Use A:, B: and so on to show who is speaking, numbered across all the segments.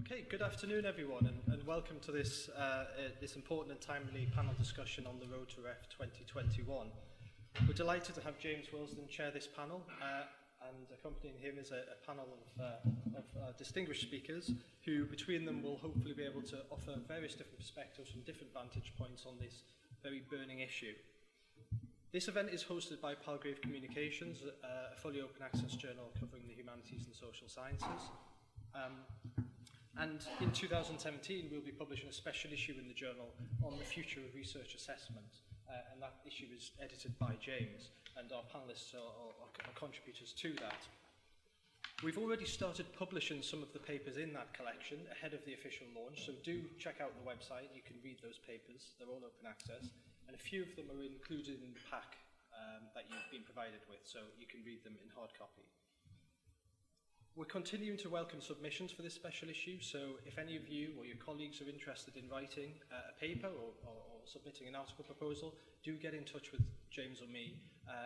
A: Okay, good afternoon everyone, and welcome to this important and timely panel discussion on the Road to REF 2021. We're delighted to have James Wilsden chair this panel, and accompanying him is a panel of distinguished speakers who, between them, will hopefully be able to offer various different perspectives from different vantage points on this very burning issue. This event is hosted by Palgrave Communications, a fully open access journal covering the humanities and social sciences. And in 2017, we'll be publishing a special issue in the journal on the future of research assessment, and that issue is edited by James, and our panellists are contributors to that. We've already started publishing some of the papers in that collection ahead of the official launch, so do check out the website. You can read those papers. They're all open access, and a few of them are included in the pack that you've been provided with, so you can read them in hard copy. We're continuing to welcome submissions for this special issue, so if any of you or your colleagues are interested in writing a paper or submitting an article proposal, do get in touch with James or me,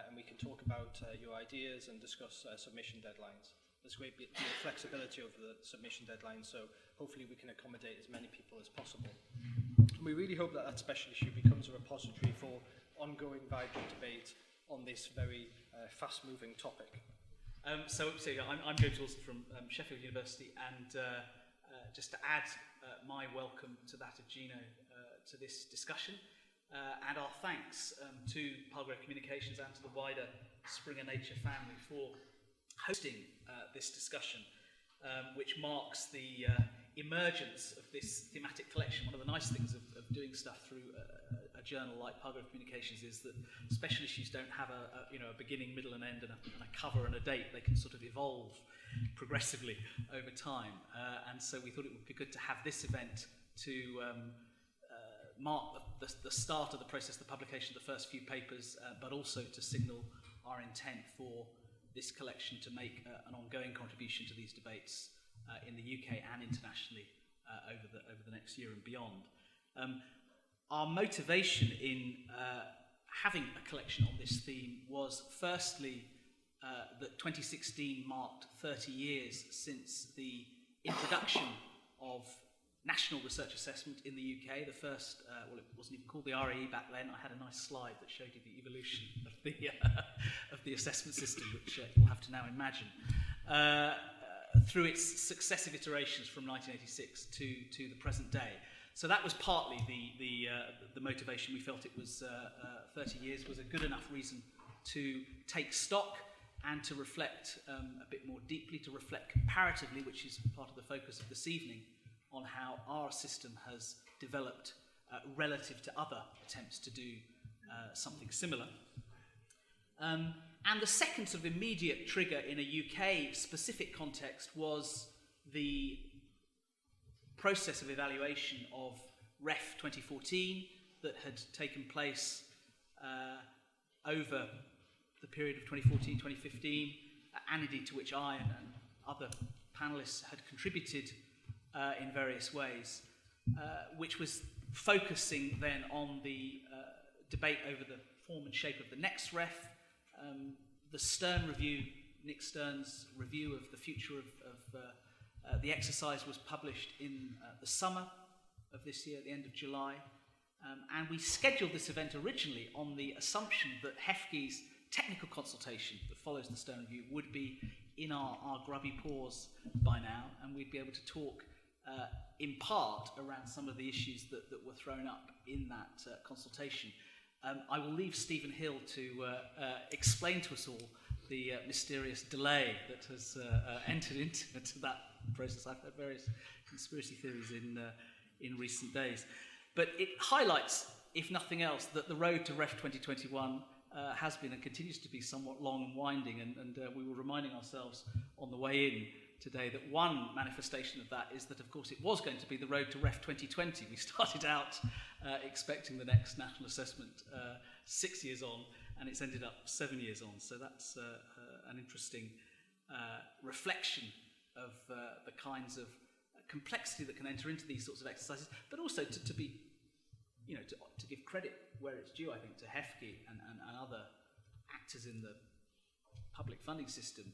A: and we can talk about your ideas and discuss submission deadlines. There's a great deal of flexibility over the submission deadline, so hopefully we can accommodate as many people as possible. And we really hope that that special issue becomes a repository for ongoing vibrant debate on this very fast-moving topic.
B: I'm James Wilson from Sheffield University, and just to add my welcome to that of Gino to this discussion, and our thanks to Palgrave Communications and to the wider Springer Nature family for hosting this discussion, which marks the emergence of this thematic collection. One of the nice things of doing stuff through a journal like Palgrave Communications is that special issues don't have a beginning, middle and end and a cover and a date. They can sort of evolve progressively over time, and so we thought it would be good to have this event to mark the start of the process, the publication of the first few papers, but also to signal our intent for this collection to make an ongoing contribution to these debates in the UK and internationally over the next year and beyond. Our motivation in having a collection on this theme was firstly that 2016 marked 30 years since the introduction of national research assessment in the UK. The first, well, it wasn't even called the RAE back then. I had a nice slide that showed you the evolution of the assessment system, which you'll have to now imagine, through its successive iterations from 1986 to the present day. So that was partly the motivation. We felt it was 30 years was a good enough reason to take stock and to reflect a bit more deeply, to reflect comparatively, which is part of the focus of this evening, on how our system has developed relative to other attempts to do something similar. And the second sort of immediate trigger in a UK-specific context was the process of evaluation of REF 2014 that had taken place over the period of 2014-2015, and indeed to which I and other panellists had contributed in various ways, which was focusing then on the debate over the form and shape of the next REF. The Stern review, Nick Stern's review of the future of the exercise, was published in the summer of this year, at the end of July. And we scheduled this event originally on the assumption that HEFGI's technical consultation that follows the Stern review would be in our grubby paws by now, and we'd be able to talk in part around some of the issues that were thrown up in that consultation. I will leave Stephen Hill to explain to us all the mysterious delay that has entered into that process. I've heard various conspiracy theories in recent days. But it highlights, if nothing else, that the road to REF 2021 has been and continues to be somewhat long and winding, and we were reminding ourselves on the way in today that one manifestation of that is that, of course, it was going to be the road to REF 2020. We started out expecting the next national assessment 6 years on, and it's ended up 7 years on. So that's an interesting reflection of the kinds of complexity that can enter into these sorts of exercises, but also to be, to give credit where it's due, I think, to HEFGI and other actors in the public funding system.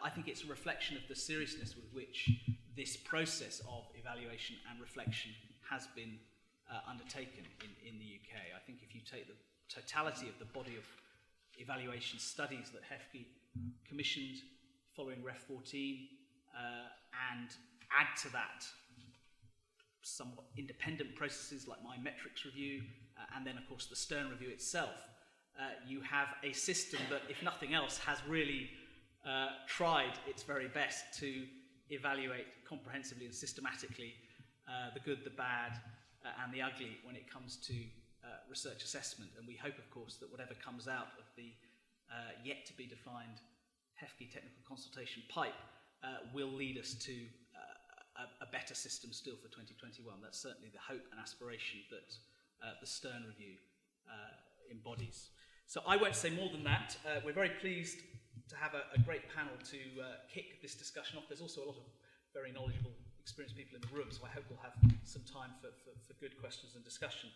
B: I think it's a reflection of the seriousness with which this process of evaluation and reflection has been undertaken in the UK. I think if you take the totality of the body of evaluation studies that HEFGE commissioned following Ref 14 and add to that somewhat independent processes like my metrics review and then of course the Stern review itself, you have a system that, if nothing else, has really tried its very best to evaluate comprehensively and systematically the good, the bad and the ugly when it comes to research assessment. And we hope, of course, that whatever comes out of the yet to be defined HEFGE technical consultation pipe will lead us to a better system still for 2021. That's certainly the hope and aspiration that the Stern review embodies. So I won't say more than that. We're very pleased to have a great panel to kick this discussion off. There's also a lot of very knowledgeable, experienced people in the room, so I hope we'll have some time for good questions and discussion.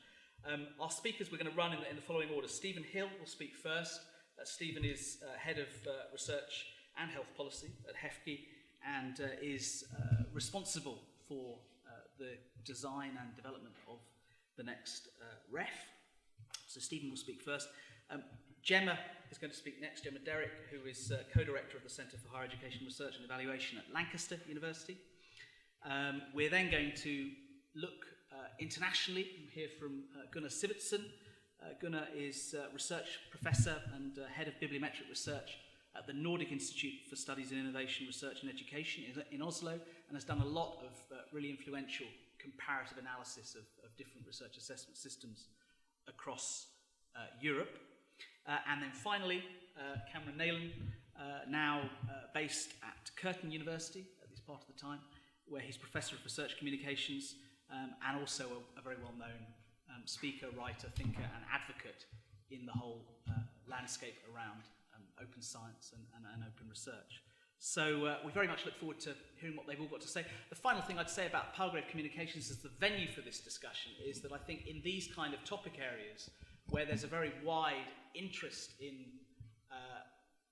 B: Our speakers, we're going to run in the following order. Stephen Hill will speak first. Stephen is Head of Research and Health Policy at HEFGE and is responsible for the design and development of the next REF. So Stephen will speak first. Gemma is going to speak next, Gemma Derrick, who is co-director of the Centre for Higher Education Research and Evaluation at Lancaster University. We're then going to look internationally and hear from Gunnar Sivertsen. Gunnar is research professor and head of bibliometric research at the Nordic Institute for Studies in Innovation, Research and Education in Oslo, and has done a lot of really influential comparative analysis of different research assessment systems across Europe. And then finally, Cameron Nayland, now based at Curtin University at this part of the time, where he's Professor of Research Communications and also a very well-known speaker, writer, thinker and advocate in the whole landscape around open science and open research. So we very much look forward to hearing what they've all got to say. The final thing I'd say about Palgrave Communications as the venue for this discussion is that I think in these kind of topic areas where there's a very wide interest in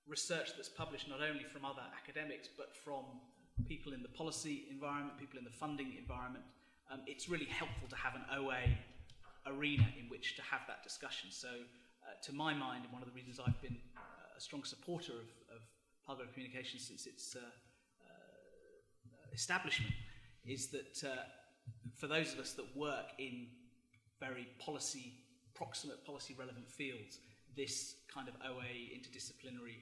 B: research that's published not only from other academics but from people in the policy environment, people in the funding environment, it's really helpful to have an OA arena in which to have that discussion. So to my mind, and one of the reasons I've been a strong supporter of Palgrave Communications since its establishment is that for those of us that work in very proximate policy relevant fields, this kind of OA interdisciplinary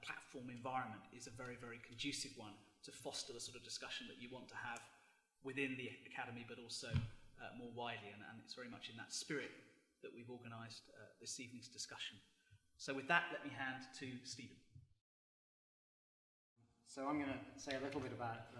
B: platform environment is a very, very conducive one to foster the sort of discussion that you want to have within the academy, but also more widely, and it's very much in that spirit that we've organised this evening's discussion. So with that, let me hand to Stephen.
C: So I'm going to say a little bit about